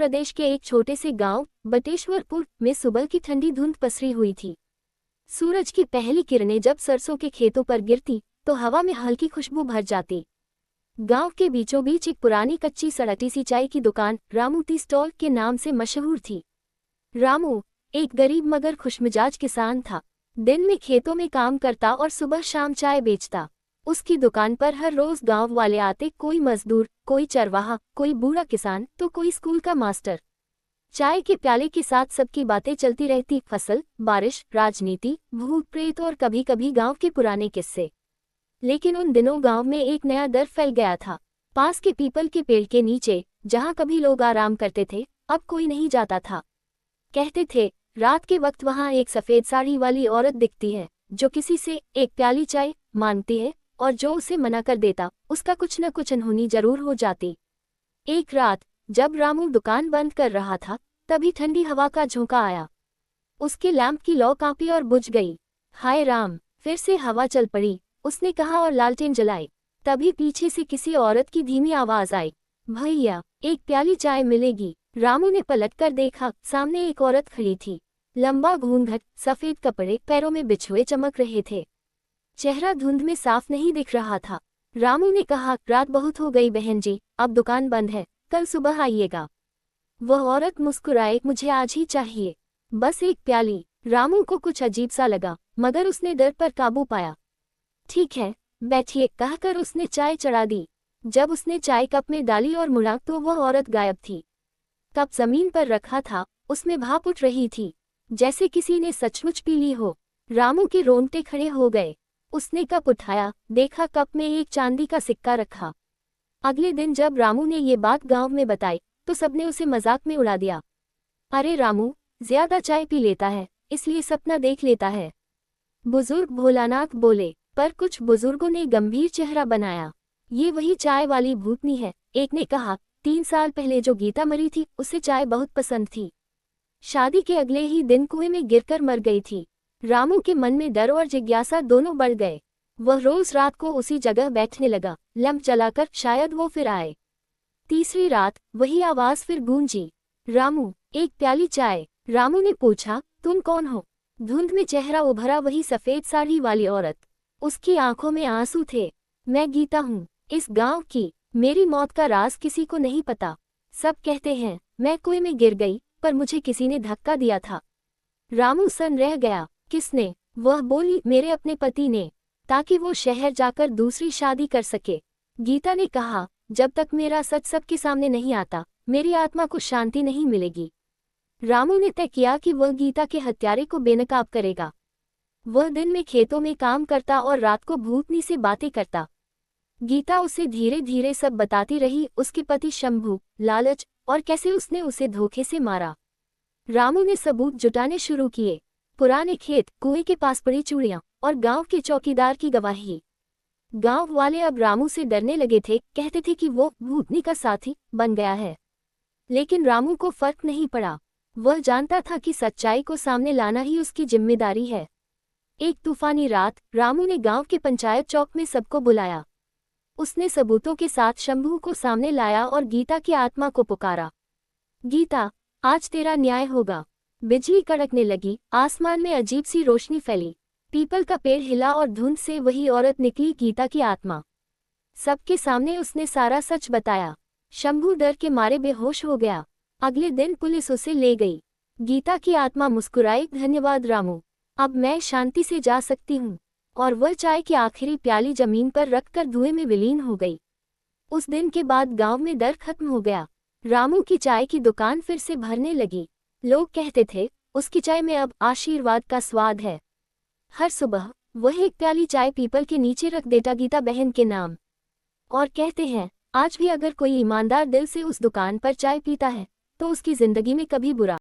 प्रदेश के एक छोटे से गांव बटेश्वरपुर में सुबह की ठंडी धुंध पसरी हुई थी। सूरज की पहली किरणें जब सरसों के खेतों पर गिरती तो हवा में हल्की खुशबू भर जाती। गांव के बीचों बीच एक पुरानी कच्ची सड़टी सी चाय की दुकान रामू टी स्टॉल के नाम से मशहूर थी। रामू एक गरीब मगर खुशमिजाज किसान था। दिन में खेतों में काम करता और सुबह शाम चाय बेचता। उसकी दुकान पर हर रोज गांव वाले आते, कोई मजदूर, कोई चरवाहा, कोई बूढ़ा किसान तो कोई स्कूल का मास्टर। चाय के प्याले के साथ सबकी बातें चलती रहती, फसल, बारिश, राजनीति, भूत प्रेत और कभी कभी गांव के पुराने किस्से। लेकिन उन दिनों गांव में एक नया डर फैल गया था। पास के पीपल के पेड़ के नीचे जहां कभी लोग आराम करते थे, अब कोई नहीं जाता था। कहते थे रात के वक्त वहां एक सफेद साड़ी वाली औरत दिखती है जो किसी से एक प्याली चाय मांगती है और जो उसे मना कर देता उसका कुछ न कुछ अनहोनी जरूर हो जाती। एक रात जब रामू दुकान बंद कर रहा था तभी ठंडी हवा का झोंका आया। उसके लैंप की लौ कांपी और बुझ गई। हाय राम, फिर से हवा चल पड़ी, उसने कहा और लालटेन जलाई। तभी पीछे से किसी औरत की धीमी आवाज आई, भैया एक प्याली चाय मिलेगी। रामू ने पलटकर देखा, सामने एक औरत खड़ी थी। लंबा घूंघट, सफेद कपड़े, पैरों में बिछुए चमक रहे थे। चेहरा धुंध में साफ नहीं दिख रहा था। रामू ने कहा, रात बहुत हो गई बहन जी, अब दुकान बंद है, कल सुबह आइएगा। वह औरत मुस्कुराए, मुझे आज ही चाहिए, बस एक प्याली। रामू को कुछ अजीब सा लगा मगर उसने डर पर काबू पाया। ठीक है, बैठिए, कहकर उसने चाय चढ़ा दी। जब उसने चाय कप में डाली और मुड़ा तो वह औरत गायब थी। कप जमीन पर रखा था, उसमें भाप उठ रही थी, जैसे किसी ने सचमुच पी ली हो। रामू के रोंगटे खड़े हो गए। उसने कप उठाया, देखा कप में एक चांदी का सिक्का रखा। अगले दिन जब रामू ने ये बात गांव में बताई तो सबने उसे मजाक में उड़ा दिया। अरे रामू ज्यादा चाय पी लेता है, इसलिए सपना देख लेता है। बुजुर्ग भोलानाथ बोले, पर कुछ बुजुर्गों ने गंभीर चेहरा बनाया। ये वही चाय वाली भूतनी है। एक ने कहा, 3 साल पहले जो गीता मरी थी उसे चाय बहुत पसंद थी। शादी के अगले ही दिन कुएं में गिरकर मर गई थी। रामू के मन में डर और जिज्ञासा दोनों बढ़ गए। वह रोज रात को उसी जगह बैठने लगा, लैंप जलाकर, शायद वो फिर आए। तीसरी रात वही आवाज फिर गूंजी, रामू एक प्याली चाय। रामू ने पूछा, तुम कौन हो? धुंध में चेहरा उभरा वही सफेद साड़ी वाली औरत। उसकी आंखों में आंसू थे। मैं गीता हूँ, इस गांव की। मेरी मौत का राज किसी को नहीं पता। सब कहते हैं मैं कुएं में गिर गई, पर मुझे किसी ने धक्का दिया था। रामू सन रह गया। किसने? वह बोली, मेरे अपने पति ने, ताकि वो शहर जाकर दूसरी शादी कर सके। गीता ने कहा, जब तक मेरा सच सबके सामने नहीं आता मेरी आत्मा को शांति नहीं मिलेगी। रामू ने तय किया कि वह गीता के हत्यारे को बेनकाब करेगा। वह दिन में खेतों में काम करता और रात को भूतनी से बातें करता। गीता उसे धीरे धीरे सब बताती रही, उसके पति शंभू, लालच और कैसे उसने उसे धोखे से मारा। रामू ने सबूत जुटाने शुरू किए, पुराने खेत, कुएं के पास पड़ी चूड़ियां और गांव के चौकीदार की गवाही। गांव वाले अब रामू से डरने लगे थे, कहते थे कि वो भूतनी का साथी बन गया है। लेकिन रामू को फर्क नहीं पड़ा। वह जानता था कि सच्चाई को सामने लाना ही उसकी जिम्मेदारी है। एक तूफानी रात रामू ने गांव के पंचायत चौक में सबको बुलाया। उसने सबूतों के साथ शंभू को सामने लाया और गीता की आत्मा को पुकारा, गीता आज तेरा न्याय होगा। बिजली कड़कने लगी, आसमान में अजीब सी रोशनी फैली, पीपल का पेड़ हिला और धुंध से वही औरत निकली, गीता की आत्मा। सबके सामने उसने सारा सच बताया। शंभू डर के मारे बेहोश हो गया। अगले दिन पुलिस उसे ले गई। गीता की आत्मा मुस्कुराई, धन्यवाद रामू, अब मैं शांति से जा सकती हूँ। और वह चाय की आखिरी प्याली जमीन पर रखकर धुएं में विलीन हो गई। उस दिन के बाद गांव में डर खत्म हो गया। रामू की चाय की दुकान फिर से भरने लगी। लोग कहते थे उसकी चाय में अब आशीर्वाद का स्वाद है। हर सुबह वह एक प्याली चाय पीपल के नीचे रख देता गीता बहन के नाम। और कहते हैं आज भी अगर कोई ईमानदार दिल से उस दुकान पर चाय पीता है तो उसकी जिंदगी में कभी बुरा